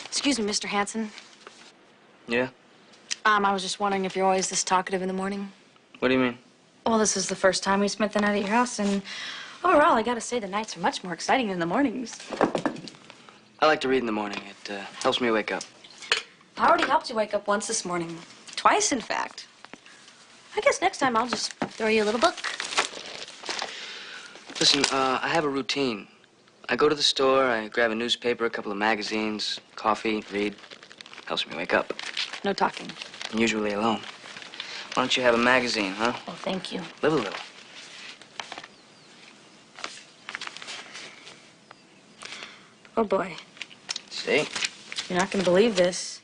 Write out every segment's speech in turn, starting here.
Excuse me, Mr. Hanson. Yeah? I was just wondering if you're always this talkative in the morning. What do you mean? Well, this is the first time we spent the night at your house, and overall, I gotta say the nights are much more exciting than the mornings. I like to read in the morning. It helps me wake up. I already helped you wake up once this morning. Twice, in fact. I guess next time I'll just throw you a little book. Listen, I have a routine. I go to the store, I grab a newspaper, a couple of magazines, coffee, read. Helps me wake up. No talking. I'm usually alone. Why don't you have a magazine, huh? Well, thank you. Live a little. Oh, boy. See? You're not gonna believe this.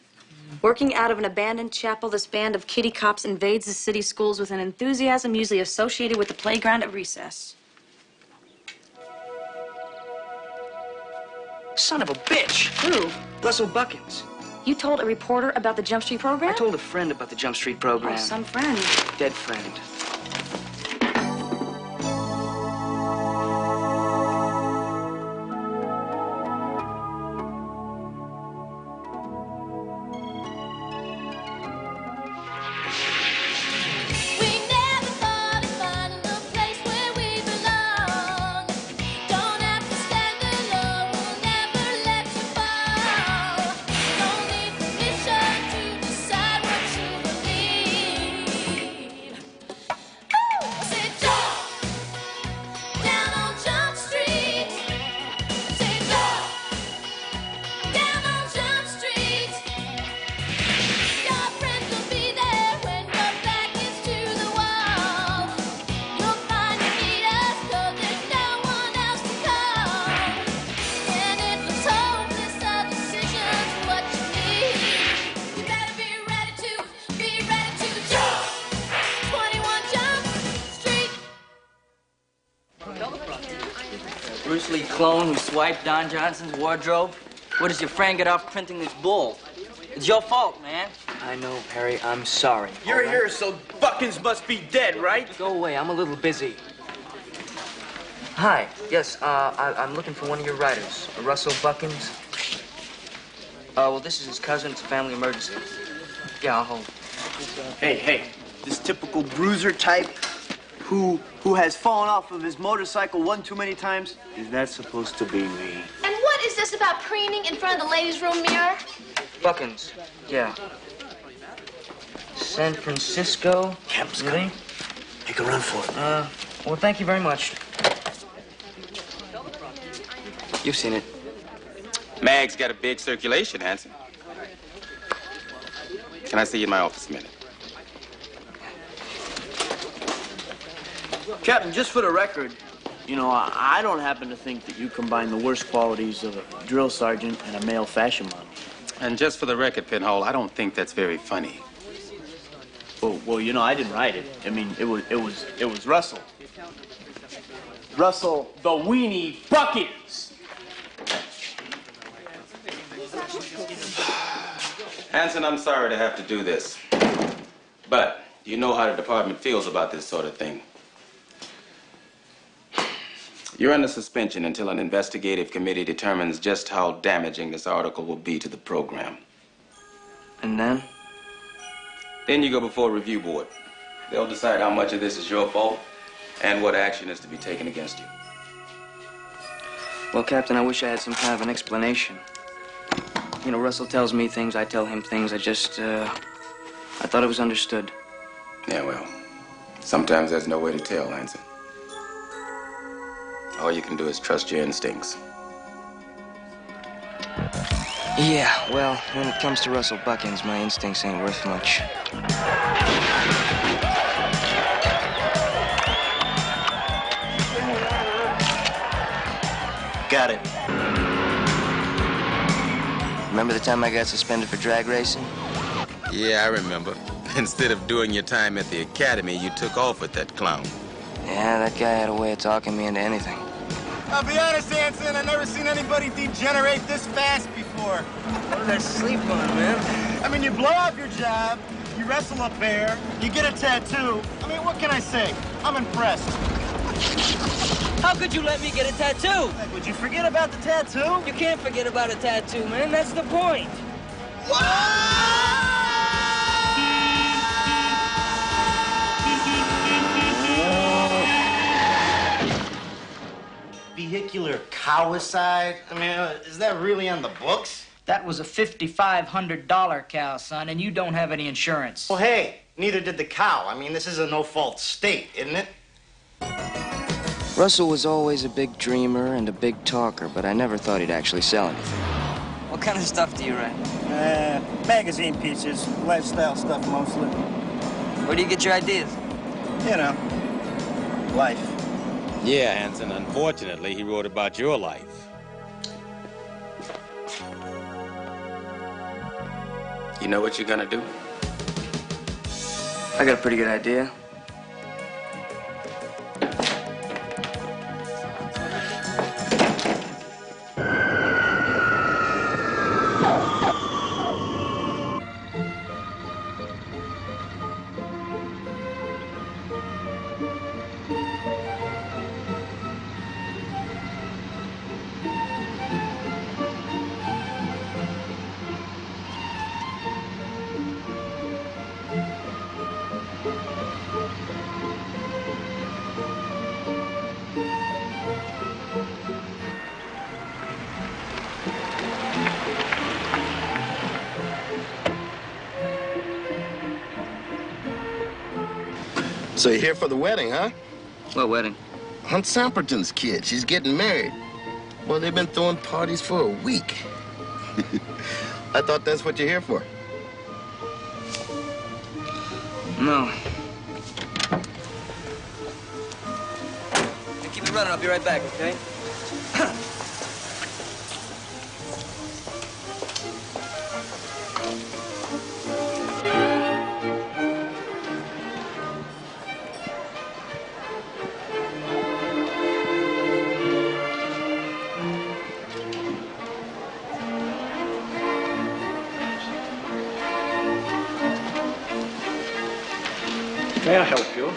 Working out of an abandoned chapel, this band of kitty cops invades the city schools with an enthusiasm usually associated with the playground at recess. Son of a bitch! Who? Russell Buckins. You told a reporter about the Jumpstreet program? I told a friend about the Jumpstreet program. Oh, some friend. Dead friend. Bruce Lee clone who swiped Don Johnson's wardrobe? Where does your friend get off printing this bull? It's your fault, man. I know, Perry. I'm sorry. You're here, so Buckins must be dead, right? Go away. I'm a little busy. Hi. Yes, I'm looking for one of your writers. Russell Buckins. Well, this is his cousin. It's a family emergency. Yeah, I'll hold. Hey, this typical bruiser type who has fallen off of his motorcycle one too many times, is that supposed to be me? And what is this about preening in front of the ladies' room mirror? Buckins. Yeah. San Francisco. Kemp's Really? coming. Make a run for it. Well, thank you very much. You've seen it. Mag's got a big circulation, Hanson. Can I see you in my office a minute? Captain, just for the record, you know, I don't happen to think that you combine the worst qualities of a drill sergeant and a male fashion model. And just for the record, Pinhole, I don't think that's very funny. Well, you know, I didn't write it. I mean, it was Russell. Russell the Weenie Buckins. Hanson, I'm sorry to have to do this. But you know how the department feels about this sort of thing. You're under suspension until an investigative committee determines just how damaging this article will be to the program. And then? Then you go before a review board. They'll decide how much of this is your fault and what action is to be taken against you. Well, Captain, I wish I had some kind of an explanation. You know, Russell tells me things, I tell him things. I thought it was understood. Yeah, well, sometimes there's no way to tell, Hanson. All you can do is trust your instincts. Yeah, well, when it comes to Russell Buckins, my instincts ain't worth much. Got it. Remember the time I got suspended for drag racing? Yeah, I remember. Instead of doing your time at the academy, you took off with that clown. Yeah, that guy had a way of talking me into anything. I'll be honest, Hanson, I've never seen anybody degenerate this fast before. What did I sleep on, man? I mean, you blow up your job, you wrestle up there, you get a tattoo. I mean, what can I say? I'm impressed. How could you let me get a tattoo? Would you forget about the tattoo? You can't forget about a tattoo, man. That's the point. Vehicular cowicide? I mean, is that really on the books? That was a $5,500 cow, son, and you don't have any insurance. Well, hey, neither did the cow. I mean, this is a no-fault state, isn't it? Russell was always a big dreamer and a big talker, but I never thought he'd actually sell anything. What kind of stuff do you write? Magazine pieces, lifestyle stuff mostly. Where do you get your ideas? You know, life. Yeah, Hanson, unfortunately, he wrote about your life. You know what you're gonna do? I got a pretty good idea. So you're here for the wedding, huh? What wedding? Hunt Samperton's kid. She's getting married. Well, they've been throwing parties for a week. I thought that's what you're here for. No. Hey, keep it running. I'll be right back, okay? May I help you?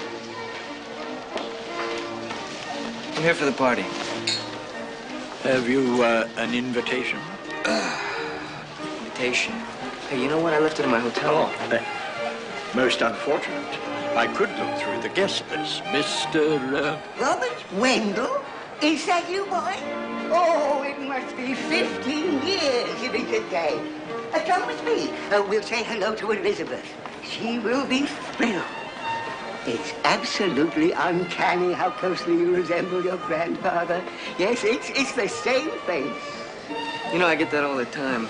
I'm here for the party. Have you an invitation? Invitation. Hey, you know what? I left it in my hotel. Most unfortunate. I could look through the guest list. Mr. Robert Wendell? Is that you, boy? Oh, it must be 15 years in a day. Come with me. We'll say hello to Elizabeth. She will be thrilled. It's absolutely uncanny how closely you resemble your grandfather. Yes, it's the same face. You know, I get that all the time.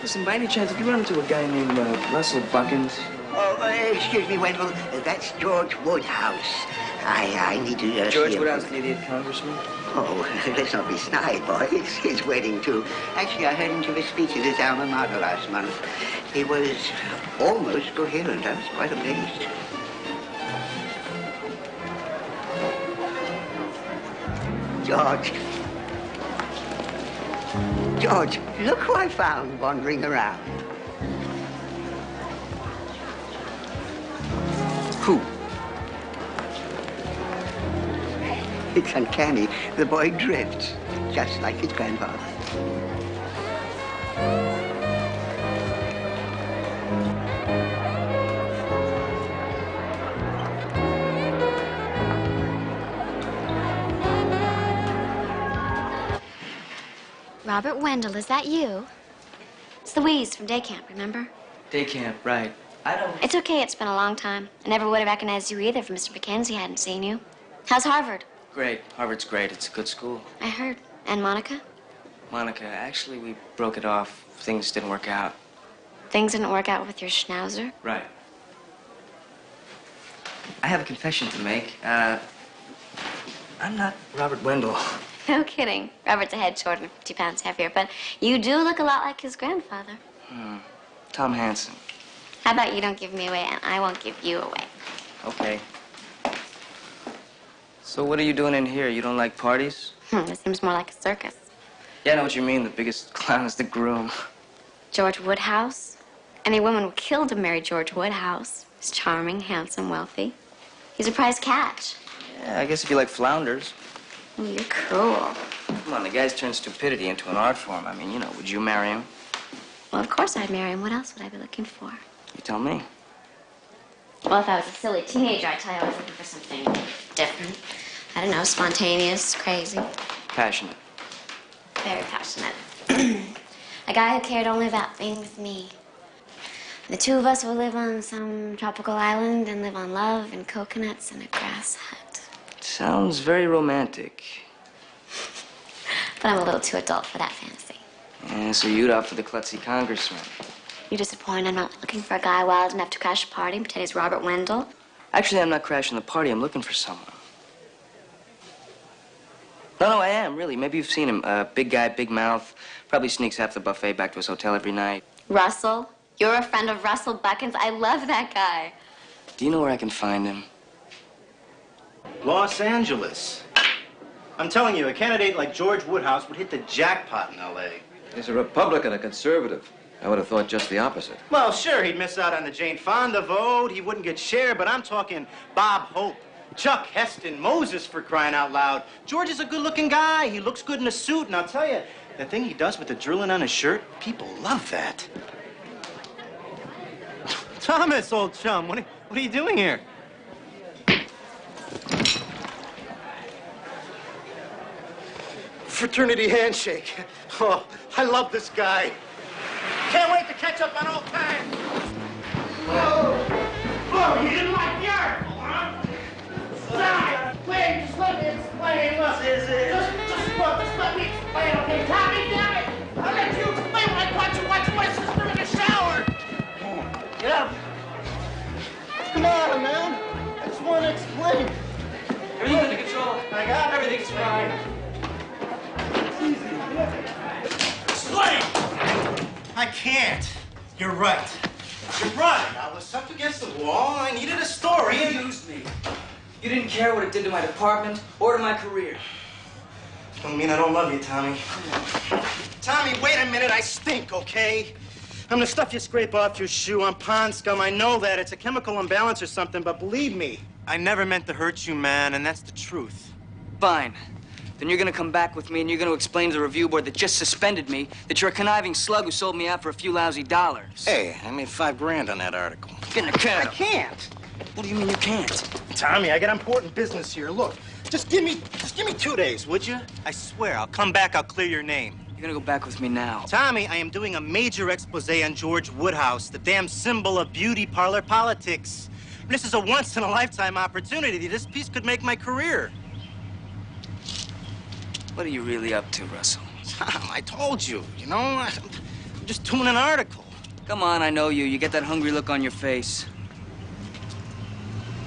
Listen, by any chance, did you run into a guy named Russell Buckins? Oh, excuse me, Wendell. That's George Woodhouse. I need to George Woodhouse, the idiot congressman? Oh, let's not be snide, boy. It's his wedding, too. Actually, I heard him give a speech at his alma mater last month. He was almost coherent. I was quite amazed. George, look who I found wandering around. Who? It's uncanny. The boy drifts, just like his grandfather. Robert Wendell, is that you? It's Louise from day camp, remember? Day camp, right. I don't... It's okay, it's been a long time. I never would have recognized you either if Mr. Mackenzie hadn't seen you. How's Harvard? Great. Harvard's great. It's a good school. I heard. And Monica? Monica, actually, we broke it off. Things didn't work out. Things didn't work out with your schnauzer? Right. I have a confession to make. I'm not Robert Wendell. No kidding. Robert's a head shorter and 50 pounds heavier, but you do look a lot like his grandfather. Tom Hanson. How about you don't give me away and I won't give you away? Okay. So what are you doing in here? You don't like parties? It seems more like a circus. Yeah, I know what you mean. The biggest clown is the groom. George Woodhouse? Any woman would kill to marry George Woodhouse. He's charming, handsome, wealthy. He's a prize catch. Yeah, I guess if you like flounders. Oh, you're cruel. Come on, the guy's turned stupidity into an art form. I mean, you know, would you marry him? Well, of course I'd marry him. What else would I be looking for? You tell me. Well, if I was a silly teenager, I'd tell you I was looking for something different. I don't know, spontaneous, crazy. Passionate. Very passionate. A guy who cared only about being with me. The two of us will live on some tropical island and live on love and coconuts and a grass hut. Sounds very romantic. But I'm a little too adult for that fantasy. Yeah, so you'd opt for the klutzy congressman. You're disappointed I'm not looking for a guy wild enough to crash a party and pretend he's Robert Wendell? Actually, I'm not crashing the party. I'm looking for someone. No, I am, really. Maybe you've seen him. Big guy, big mouth. Probably sneaks half the buffet back to his hotel every night. Russell? You're a friend of Russell Buckins? I love that guy. Do you know where I can find him? Los Angeles. I'm telling you, a candidate like George Woodhouse would hit the jackpot in L.A. He's a Republican, a conservative. I would have thought just the opposite. Well, sure, he'd miss out on the Jane Fonda vote. He wouldn't get share, but I'm talking Bob Hope, Chuck Heston, Moses, for crying out loud. George is a good-looking guy. He looks good in a suit, and I'll tell you, the thing he does with the drilling on his shirt, people love that. Thomas, old chum, what are you doing here? Fraternity handshake. Oh, I love this guy. Can't wait to catch up on old times. Oh, you didn't like the article, huh? Sorry. Wait, just let me explain. Look, just let me explain, okay? Tommy, damn it! I'll let you explain when I caught you watching my sister in the shower. Get up. Come on, man. I just want to explain. Everything's under control. I got it. Everything's fine. Explain! I can't. You're right. You're right. I was up against the wall. I needed a story. You used me. You didn't care what it did to my department or to my career. Don't mean I don't love you, Tommy. Tommy, wait a minute. I stink, okay? I'm the stuff you scrape off your shoe. I'm pond scum. I know that. It's a chemical imbalance or something, but believe me, I never meant to hurt you, man, and that's the truth. Fine. Then you're gonna come back with me and you're gonna explain to the review board that just suspended me that you're a conniving slug who sold me out for a few lousy dollars. Hey, I made $5 grand on that article. Get in the cab. I can't. What do you mean you can't? Tommy, I got important business here. Look, just give me 2 days, would you? I swear, I'll come back, I'll clear your name. You're gonna go back with me now. Tommy, I am doing a major expose on George Woodhouse, the damn symbol of beauty parlor politics. This is a once-in-a-lifetime opportunity. This piece could make my career. What are you really up to, Russell? Tom, I told you, you know, I'm just doing an article. Come on, I know you. You get that hungry look on your face.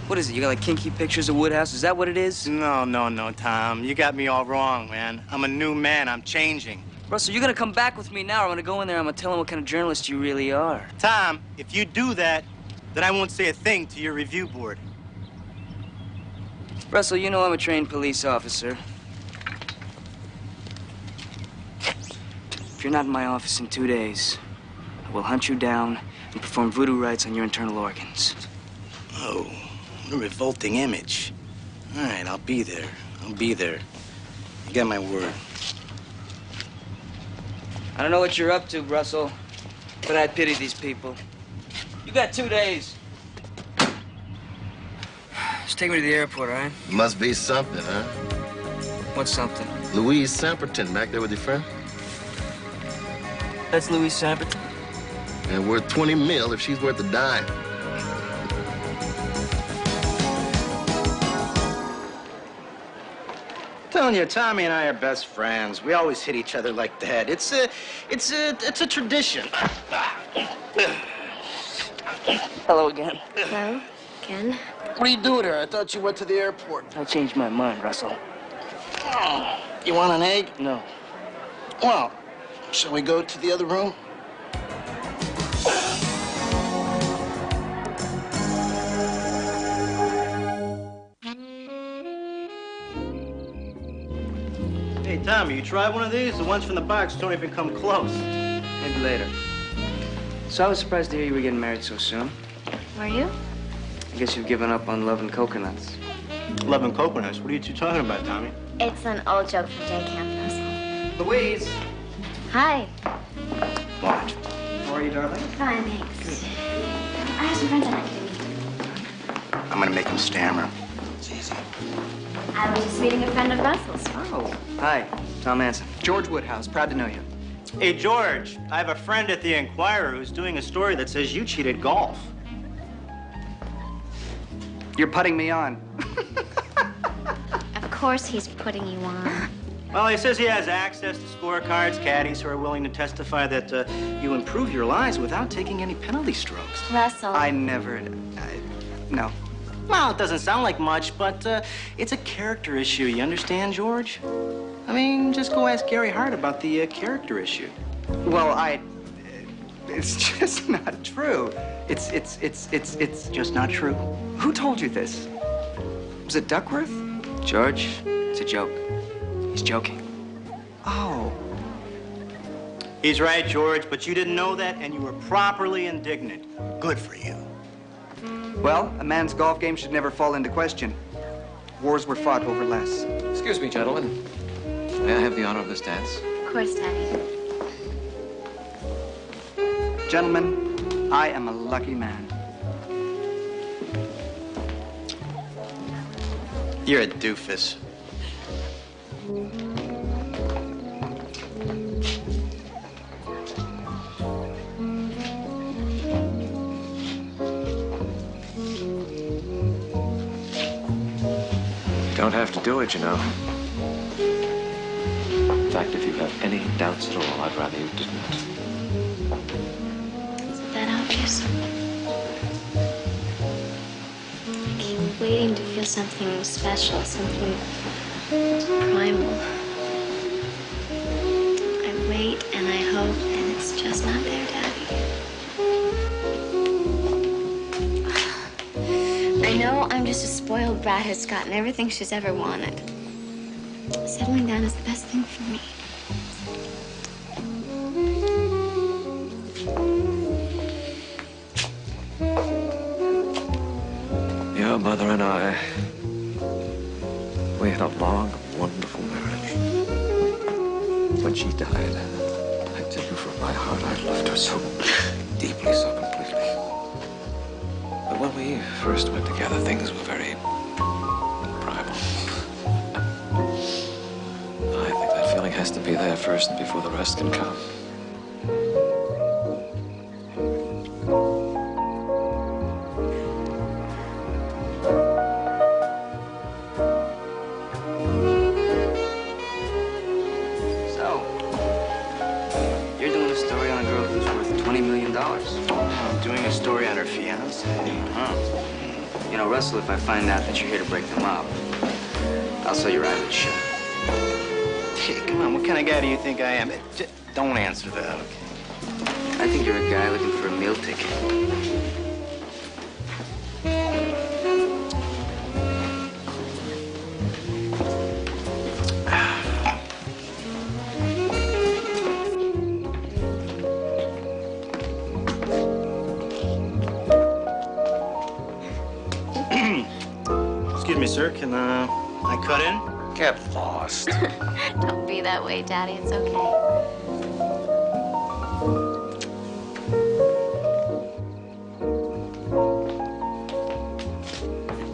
What is it? You got like kinky pictures of Woodhouse? Is that what it is? No, Tom. You got me all wrong, man. I'm a new man. I'm changing. Russell, you're gonna come back with me now. I'm gonna go in there. I'm gonna tell him what kind of journalist you really are. Tom, if you do that, then I won't say a thing to your review board. Russell, you know I'm a trained police officer. If you're not in my office in 2 days, I will hunt you down and perform voodoo rites on your internal organs. Oh, what a revolting image. All right, I'll be there. I'll be there. You got my word. I don't know what you're up to, Russell, but I pity these people. You got 2 days. Just take me to the airport, all right? Must be something, huh? What's something? Louise Samperton back there with your friend? That's Louise Samperton. And worth 20 mil if she's worth a dime. I'm telling you, Tommy and I are best friends. We always hit each other like that. It's a tradition. Hello again. Hello? Again? What are you doing here? I thought you went to the airport. I changed my mind, Russell. Oh, you want an egg? No. Well, shall we go to the other room? Hey, Tommy, you tried one of these? The ones from the box don't even come close. Maybe later. So I was surprised to hear you were getting married so soon. Were you? I guess you've given up on love and coconuts. Love and coconuts? What are you two talking about, Tommy? It's an old joke from J Camp, Russell. Louise! Hi. What? How are you, darling? Fine, thanks. I have some friends I'd like to meet. I'm gonna make him stammer. It's easy. I was just meeting a friend of Russell's. Oh, hi. Tom Manson. George Woodhouse, proud to know you. Hey, George, I have a friend at the Enquirer who's doing a story that says you cheated golf. You're putting me on. Of course he's putting you on. Well, he says he has access to scorecards, caddies who are willing to testify that you improve your lives without taking any penalty strokes. Russell. I never... no. Well, it doesn't sound like much, but it's a character issue. You understand, George? I mean, just go ask Gary Hart about the character issue. Well, it's just not true. It's just not true. Who told you this? Was it Duckworth? George, it's a joke. He's joking. Oh. He's right, George, but you didn't know that, and you were properly indignant. Good for you. Well, a man's golf game should never fall into question. Wars were fought over less. Excuse me, gentlemen. May I have the honor of this dance? Of course, Daddy. Gentlemen, I am a lucky man. You're a doofus. Don't have to do it, you know. In fact, if you have any doubts at all, I'd rather you didn't. Isn't that obvious? I keep waiting to feel something special, something primal. I wait and I hope, and it's just not there, Daddy. I know I'm just a spoiled brat who's gotten everything she's ever wanted. Settling down is the best thing for me. Your mother and I, we had a long, wonderful marriage. When she died, I tell you from my heart, I loved her so deeply, so completely. But when we first went together, things were very primal. I think that feeling has to be there first before the rest can come. So, you're doing a story on a girl who's worth $20 million. I'm doing a story on her fiance. Huh. You know, Russell, if I find out that you're here to break them up, I'll sell your eyelids shut. Hey, come on, what kind of guy do you think I am? Don't answer that, okay? I think you're a guy looking for a meal ticket. Excuse me, sir, can I cut in? Get lost. Don't be that way, Daddy. It's okay.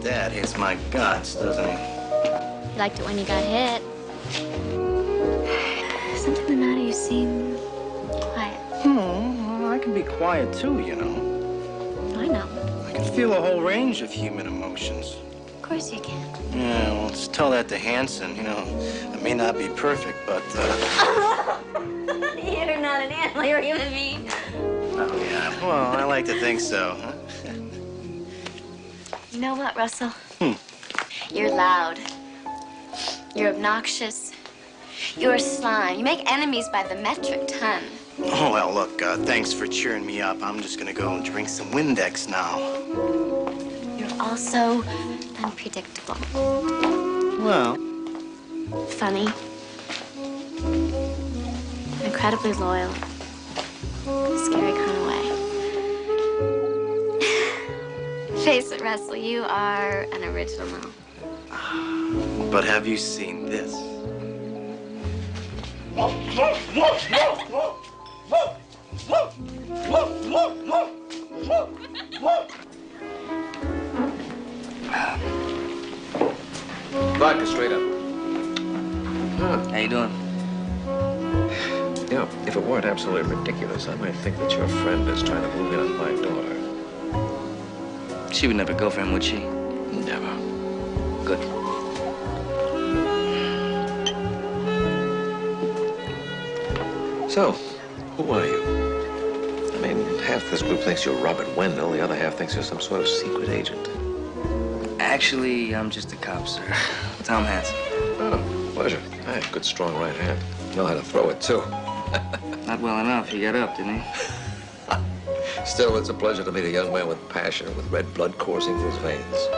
Dad hates my guts, doesn't he? You liked it when you got hit. Something the matter? You seem quiet. Oh, I can be quiet too, you know. I know. I can feel a whole range of human emotions. Of course you can. Yeah, well, let's tell that to Hanson. You know, I may not be perfect, but, You're not an animal, you're a human being. Oh, yeah. Well, I like to think so, huh? You know what, Russell? You're loud. You're obnoxious. You're a slime. You make enemies by the metric ton. Oh, well, look, thanks for cheering me up. I'm just gonna go and drink some Windex now. You're also unpredictable. Well, Funny. Incredibly loyal. In a scary kind of way. Face it, Russell, you are an original. But have you seen this? Vodka, straight up. How you doing? You know, if it weren't absolutely ridiculous, I might think that your friend is trying to move in on my daughter. She would never go for him, would she? Never. Good. So, who are you? I mean, half this group thinks you're Robert Wendell, the other half thinks you're some sort of secret agent. Actually, I'm just a cop, sir. Tom Hansen. Oh, pleasure. Hey, good strong right hand. Know how to throw it, too. Not well enough. He got up, didn't he? Still, it's a pleasure to meet a young man with passion, with red blood coursing through his veins.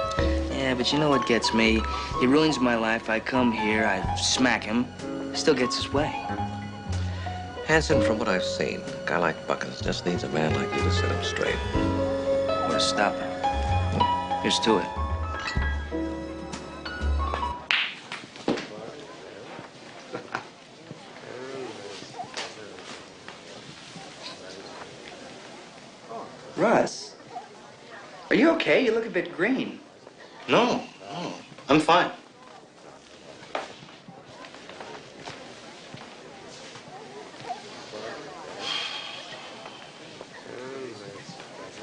Yeah, but you know what gets me? He ruins my life. I come here, I smack him. Still gets his way. Hanson, from what I've seen, a guy like Buckins just needs a man like you to set him straight. Or to stop him. Here's to it. Russ, are you okay? You look a bit green. No, I'm fine.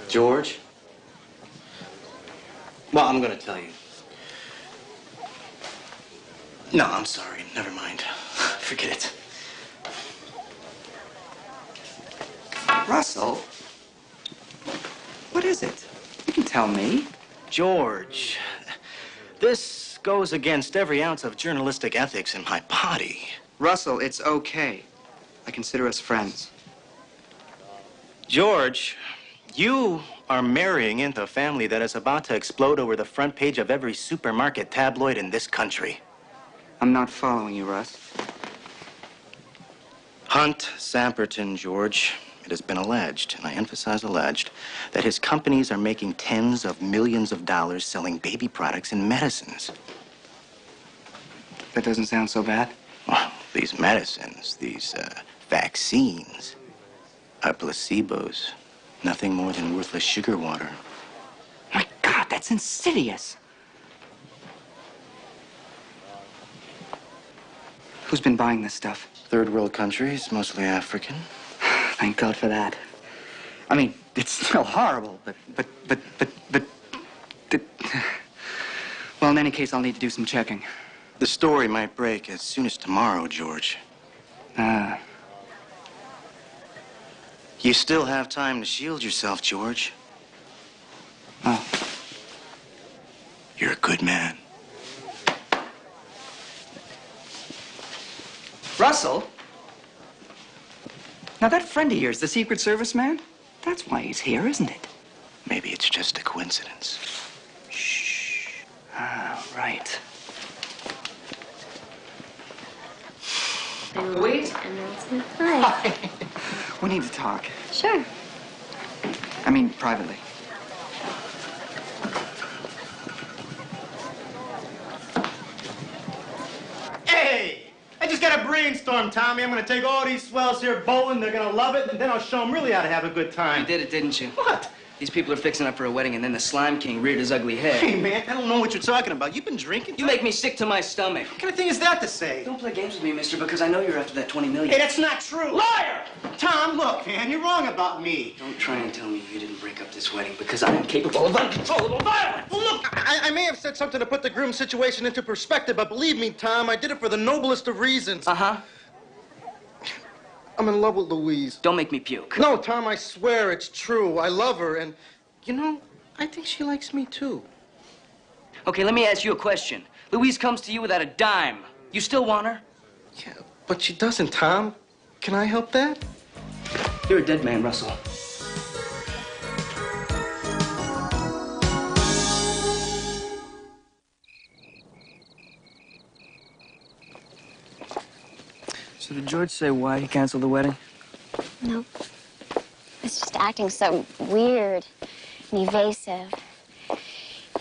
George? Well, I'm gonna tell you. No, I'm sorry. Never mind. Forget it. Russell? What is it? You can tell me. George, this goes against every ounce of journalistic ethics in my body. Russell, it's okay. I consider us friends. George, you are marrying into a family that is about to explode over the front page of every supermarket tabloid in this country. I'm not following you, Russ. Hunt Samperton, George. It has been alleged, and I emphasize alleged, that his companies are making tens of millions of dollars selling baby products and medicines. That doesn't sound so bad. Well, these medicines, these vaccines, are placebos. Nothing more than worthless sugar water. My God, that's insidious. Who's been buying this stuff? Third world countries, mostly African. Thank God for that. I mean, it's still horrible, but... Well, in any case, I'll need to do some checking. The story might break as soon as tomorrow, George. You still have time to shield yourself, George. Oh. You're a good man. Russell? Now, that friend of yours, the Secret Service man, that's why he's here, isn't it? Maybe it's just a coincidence. Shh. Ah, right. Wait. Announcement. Hi. We need to talk. Sure. I mean, privately. Hey! I just got a brainstorm, Tommy. I'm gonna take all these swells here bowling. They're gonna love it, and then I'll show them really how to have a good time. You did it, didn't you? What? These people are fixing up for a wedding, and then the Slime King reared his ugly head. Hey, man, I don't know what you're talking about. You've been drinking? You make me sick to my stomach. What kind of thing is that to say? Don't play games with me, mister, because I know you're after that 20 million. Hey, that's not true. Liar! Tom, look, man, you're wrong about me. Don't try and tell me you didn't break up this wedding, because I am capable of uncontrollable violence. Well, look, I may have said something to put the groom situation into perspective, but believe me, Tom, I did it for the noblest of reasons. Uh-huh. I'm in love with Louise. Don't make me puke. No, Tom, I swear it's true. I love her, and, you know, I think she likes me, too. Okay, let me ask you a question. Louise comes to you without a dime. You still want her? Yeah, but she doesn't, Tom. Can I help that? You're a dead man, Russell. So did George say why he canceled the wedding? No. It's just acting so weird and evasive.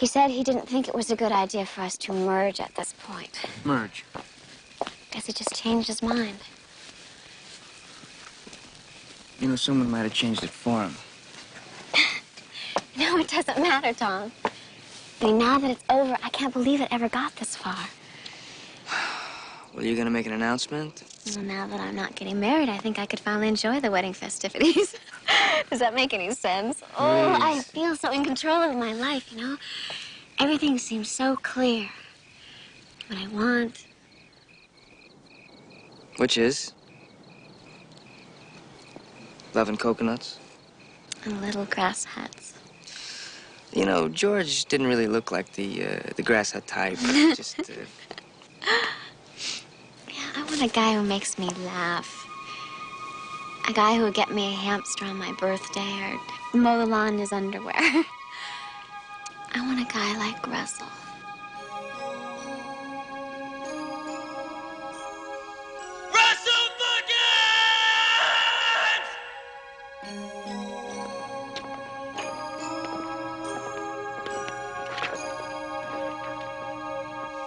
He said he didn't think it was a good idea for us to merge at this point. Merge. Guess he just changed his mind. You know, someone might have changed it for him. No, it doesn't matter, Tom. I mean, now that it's over, I can't believe it ever got this far. Well, you gonna make an announcement? Well, now that I'm not getting married, I think I could finally enjoy the wedding festivities. Does that make any sense? Oh, I feel so in control of my life, you know? Everything seems so clear. What I want. Which is? Love and coconuts? And little grass huts. You know, George didn't really look like the grass hut type. Just, Yeah, I want a guy who makes me laugh. A guy who would get me a hamster on my birthday or mow the lawn in his underwear. I want a guy like Russell. Russell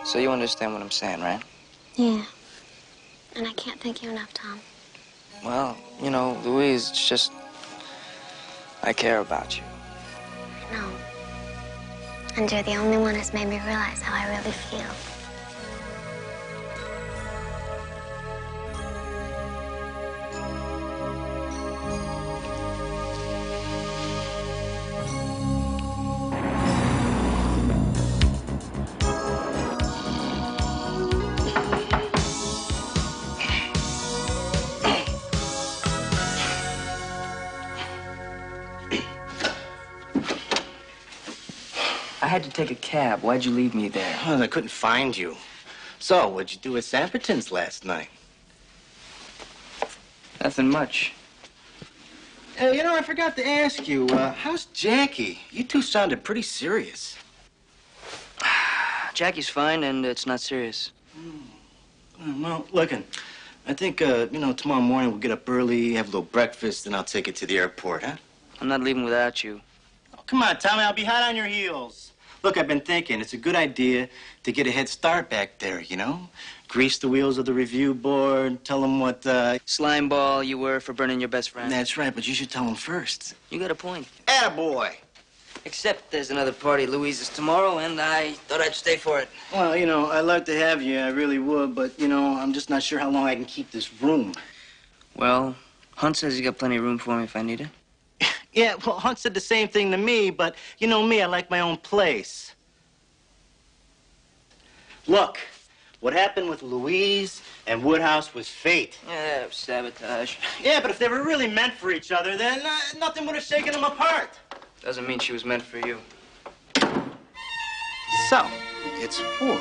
So you understand what I'm saying, right? Yeah. And I can't thank you enough, Tom. Well, you know, Louise, it's just... I care about you. No. And you're the only one who's made me realize how I really feel. I had to take a cab. Why'd you leave me there? Well, I couldn't find you. So, what'd you do at Samperton's last night? Nothing much. Hey, you know, I forgot to ask you, how's Jackie? You two sounded pretty serious. Jackie's fine, and it's not serious. Well, lookin', I think, you know, tomorrow morning we'll get up early, have a little breakfast, and I'll take it to the airport, huh? I'm not leaving without you. Oh, come on, Tommy, I'll be hot on your heels. Look, I've been thinking, it's a good idea to get a head start back there, you know? Grease the wheels of the review board, tell them what, Slime ball you were for burning your best friend. That's right, but you should tell them first. You got a point. Attaboy! Except there's another party at Louise's tomorrow, and I thought I'd stay for it. Well, you know, I'd love to have you, I really would, but, you know, I'm just not sure how long I can keep this room. Well, Hunt says he's got plenty of room for me if I need it. Yeah, well, Hunt said the same thing to me, but you know me, I like my own place. Look, what happened with Louise and Woodhouse was fate. Yeah, sabotage. Yeah, but if they were really meant for each other, then nothing would have shaken them apart. Doesn't mean she was meant for you. So, it's war.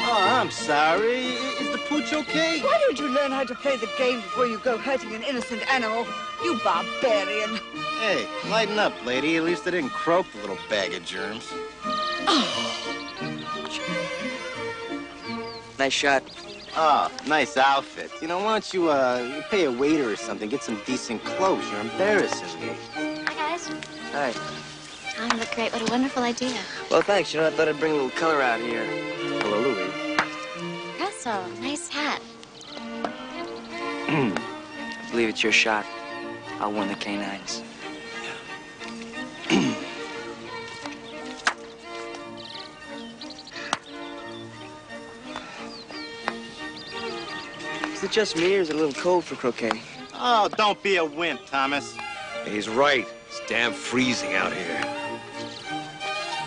I'm sorry. Is the pooch okay? Why don't you learn how to play the game before you go hurting an innocent animal? You barbarian. Hey, lighten up, lady. At least I didn't croak the little bag of germs. Nice shot. Oh, nice outfit. You know, why don't you, you pay a waiter or something, get some decent clothes. You're embarrassing me. Hi, guys. Hi. Oh, you look great. What a wonderful idea. Well, thanks. You know, I thought I'd bring a little color out here. Hello, Louise. Russell, nice hat. I believe it's your shot. I'll warn the canines. Is it just me, or is it a little cold for croquet? Oh, don't be a wimp, Thomas. He's right. It's damn freezing out here.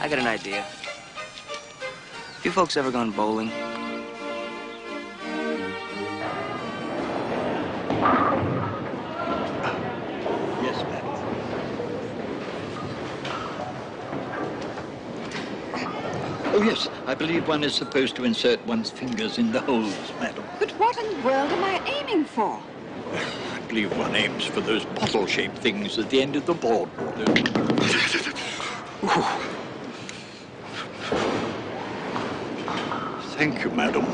I got an idea. You folks ever gone bowling? Oh, yes. I believe one is supposed to insert one's fingers in the holes, madam. But what in the world am I aiming for? I believe one aims for those bottle-shaped things at the end of the board. Thank you, madam.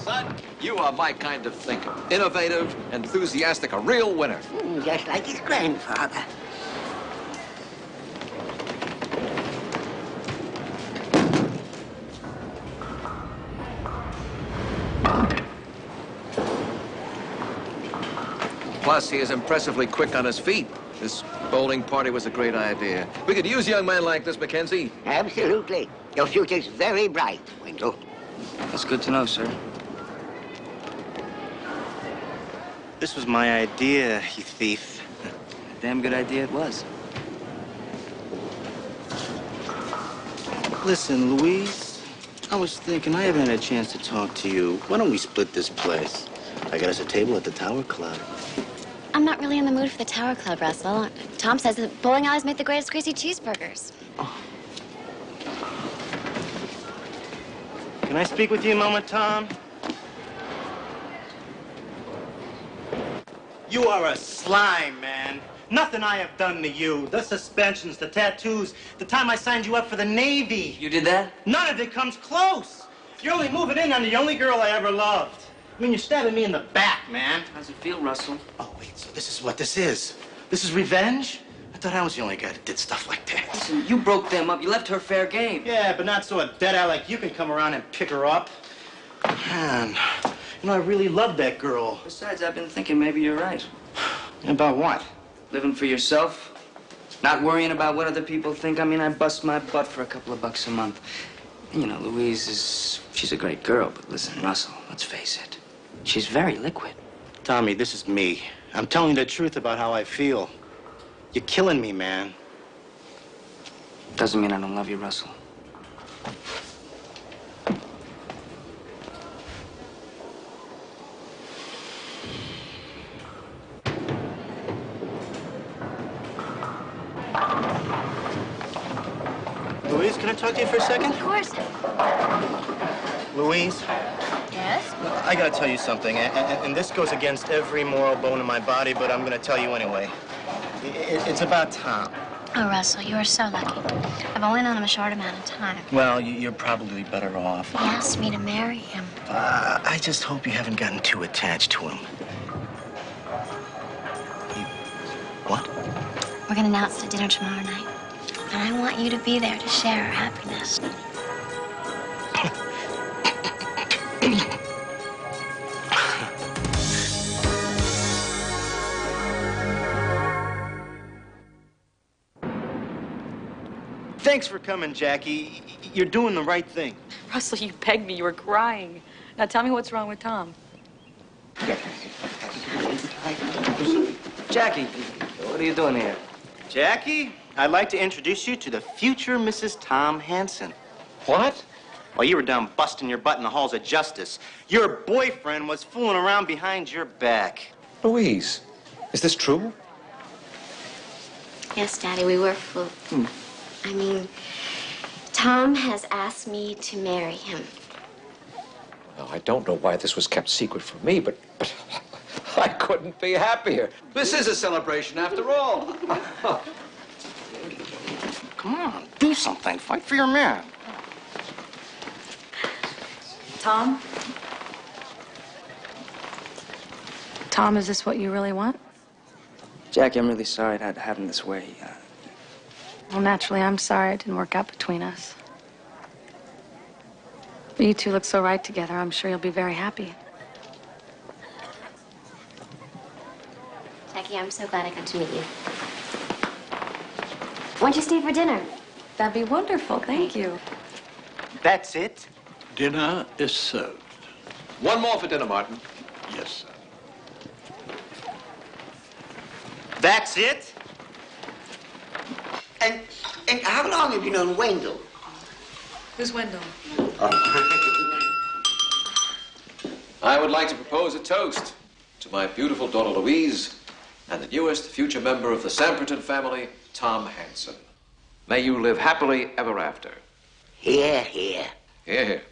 Son, you are my kind of thinker. Innovative, enthusiastic, a real winner. Just like his grandfather. Plus, he is impressively quick on his feet. This bowling party was a great idea. We could use young men like this, Mackenzie. Absolutely. Your future's very bright, Wendell. That's good to know, sir. This was my idea, you thief. A damn good idea it was. Listen, Louise, I was thinking I haven't had a chance to talk to you. Why don't we split this place? I got us a table at the Tower Club. I'm not really in the mood for the Tower Club, Russell. Tom says that bowling alleys make the greatest greasy cheeseburgers. Can I speak with you a moment, Tom? You are a slime, man. Nothing I have done to you. The suspensions, the tattoos, the time I signed you up for the Navy. You did that? None of it comes close. You're only moving in on the only girl I ever loved. I mean, you're stabbing me in the back, man. How's it feel, Russell? Oh, wait, so this is what this is? This is revenge? I thought I was the only guy that did stuff like that. Listen, you broke them up. You left her fair game. Yeah, but not so a dead-eye like you can come around and pick her up. Man, you know, I really love that girl. Besides, I've been thinking maybe you're right. About what? Living for yourself, not worrying about what other people think. I mean, I bust my butt for a couple of bucks a month. And, you know, Louise she's a great girl, but listen, Russell, let's face it. She's very liquid. Tommy, this is me. I'm telling you the truth about how I feel. You're killing me, man. Doesn't mean I don't love you, Russell. Louise, can I talk to you for a second? Of course. Louise, Yes? I gotta tell you something, and this goes against every moral bone in my body, but I'm gonna tell you anyway. It's about Tom. Oh, Russell, you are so lucky. I've only known him a short amount of time. Well, you're probably better off. He asked me to marry him. I just hope you haven't gotten too attached to him. What? We're going to announce it at dinner tomorrow night. And I want you to be there to share our happiness. Thanks for coming, Jackie. You're doing the right thing. Russell, you begged me. You were crying. Now tell me what's wrong with Tom. Jackie, what are you doing here? Jackie, I'd like to introduce you to the future Mrs. Tom Hanson. What? While you were down busting your butt in the halls of justice, your boyfriend was fooling around behind your back. Louise, is this true? Yes, Daddy, we were fooled. I mean, Tom has asked me to marry him. Well, I don't know why this was kept secret from me, but I couldn't be happier. This is a celebration after all. Come on, do something. Fight for your man. Tom? Tom, is this what you really want? Jackie, I'm really sorry it had to happen this way. Well, naturally, I'm sorry it didn't work out between us. But you two look so right together. I'm sure you'll be very happy. Jackie, I'm so glad I got to meet you. Why don't you stay for dinner? That'd be wonderful. Thank you. That's it? Dinner is served. One more for dinner, Martin. Yes, sir. That's it? And how long have you known Wendell? Who's Wendell? I would like to propose a toast to my beautiful daughter Louise and the newest future member of the Samperton family, Tom Hanson. May you live happily ever after. Here, here. Hear, hear.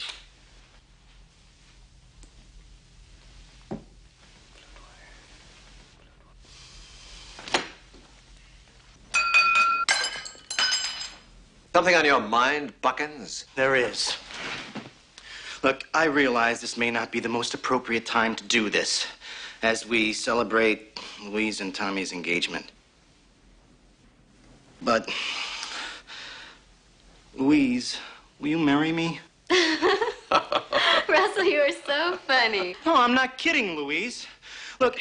Something on your mind, Buckins? There is. Look, I realize this may not be the most appropriate time to do this as we celebrate Louise and Tommy's engagement. But, Louise, will you marry me? Russell, you are so funny. No, I'm not kidding, Louise. Look,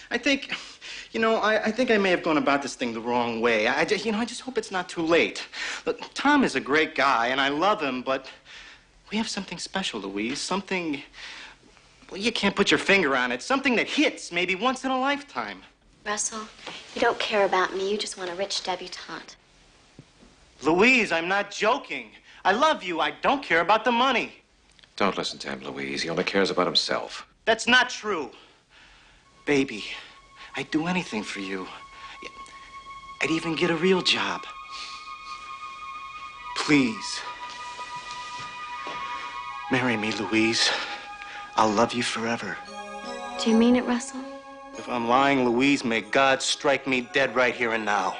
I think, I think I may have gone about this thing the wrong way. I just hope it's not too late. Look, Tom is a great guy, and I love him, but we have something special, Louise. Something, well, you can't put your finger on it. Something that hits maybe once in a lifetime. Russell, you don't care about me. You just want a rich debutante. Louise, I'm not joking. I love you. I don't care about the money. Don't listen to him, Louise. He only cares about himself. That's not true. Baby, I'd do anything for you. I'd even get a real job. Please. Marry me, Louise. I'll love you forever. Do you mean it, Russell? If I'm lying, Louise, may God strike me dead right here and now.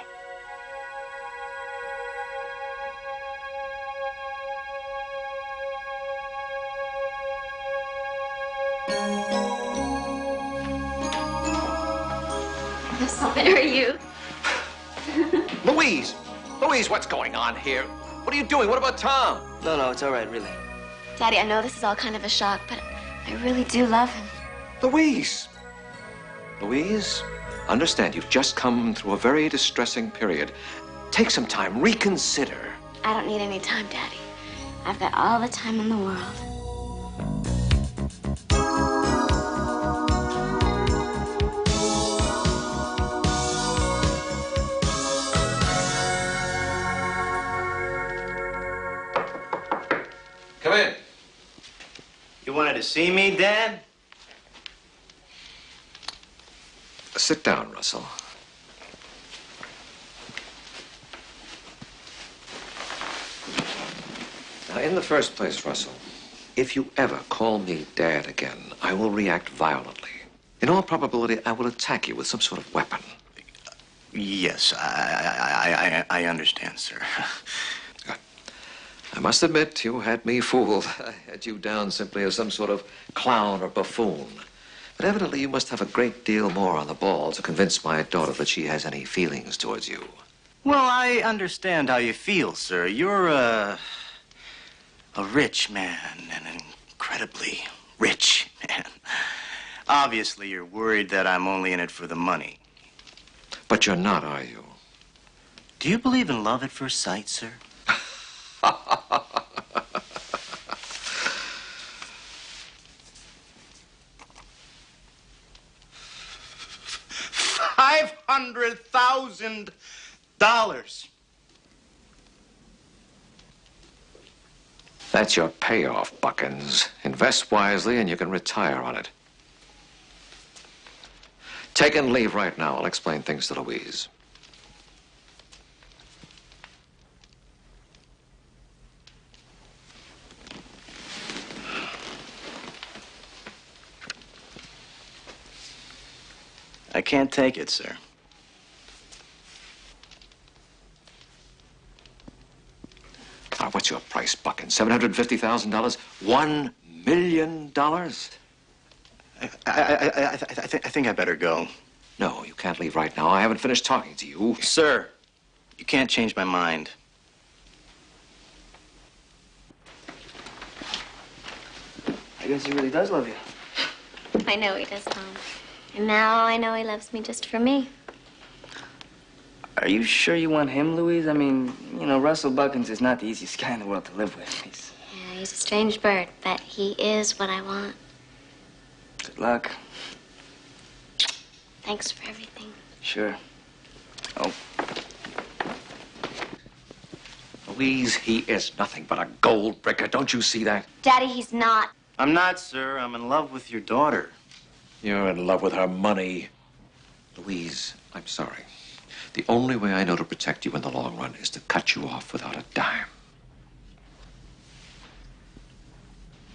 Yes, I'll marry you. Louise! Louise, what's going on here? What are you doing? What about Tom? No, it's all right, really. Daddy, I know this is all kind of a shock, but I really do love him. Louise! Louise, understand you've just come through a very distressing period. Take some time, reconsider. I don't need any time, Daddy. I've got all the time in the world. Come in. You wanted to see me, Dad? Sit down, Russell. Now, in the first place, Russell, if you ever call me Dad again, I will react violently. In all probability, I will attack you with some sort of weapon. Yes, I understand, sir. Good. I must admit, you had me fooled. I had you down simply as some sort of clown or buffoon. But evidently, you must have a great deal more on the ball to convince my daughter that she has any feelings towards you. Well, I understand how you feel, sir. You're a rich man, an incredibly rich man. Obviously, you're worried that I'm only in it for the money. But you're not, are you? Do you believe in love at first sight, sir? $500,000. That's your payoff, Buckins. Invest wisely and you can retire on it. Take and leave right now. I'll explain things to Louise. I can't take it, sir. Now, what's your price, Buckins? $750,000? $1 million? I think I better go. No, you can't leave right now. I haven't finished talking to you. Sir, you can't change my mind. I guess he really does love you. I know he does, Tom. And now I know he loves me just for me. Are you sure you want him, Louise? I mean, Russell Buckins is not the easiest guy in the world to live with. Yeah, he's a strange bird, but he is what I want. Good luck. Thanks for everything. Sure. Oh. Louise, he is nothing but a gold breaker. Don't you see that? Daddy, he's not. I'm not, sir. I'm in love with your daughter. You're in love with her money. Louise, I'm sorry. The only way I know to protect you in the long run is to cut you off without a dime.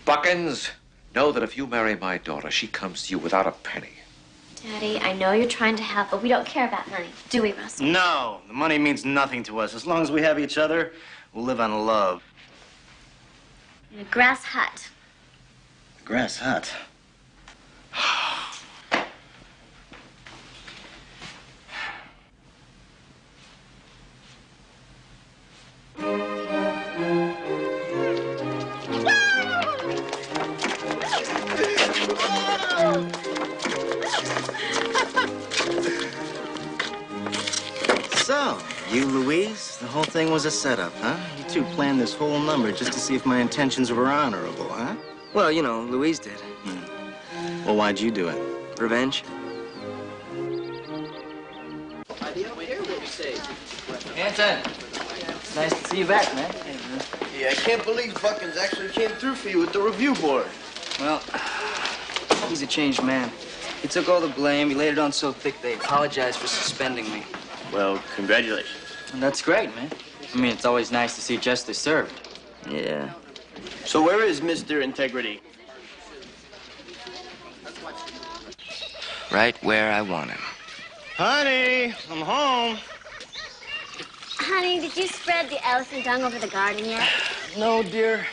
Buckins, know that if you marry my daughter, she comes to you without a penny. Daddy, I know you're trying to help, but we don't care about money, do we, Russell? No, the money means nothing to us. As long as we have each other, we'll live on love. In a grass hut. Grass hut. So, you, Louise, the whole thing was a setup, huh? You two planned this whole number just to see if my intentions were honorable, huh? Well, you know, Louise did. Well, why'd you do it? Revenge? Anton, nice to see you back, man. Yeah, I can't believe Buckins actually came through for you with the review board. Well, he's a changed man. He took all the blame. He laid it on so thick they apologized for suspending me. Well, congratulations. And that's great, man. I mean, it's always nice to see justice served. Yeah. So where is Mr. Integrity? Right where I want him. Honey, I'm home. Honey, did you spread the elephant dung over the garden yet? No, dear.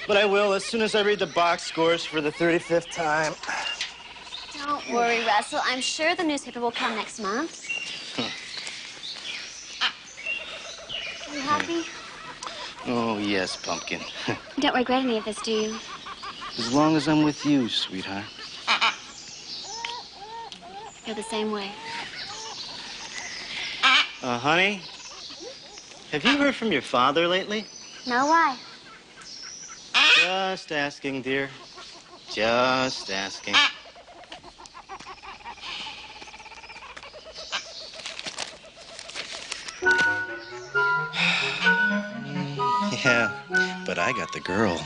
But I will as soon as I read the box scores for the 35th time. Don't worry, Russell. I'm sure the newspaper will come next month. Are you happy? Oh, yes, Pumpkin. You don't regret any of this, do you? As long as I'm with you, sweetheart. Feel the same way. Honey, have you heard from your father lately? No, why? Just asking, dear. Just asking. Yeah, but I got the girl.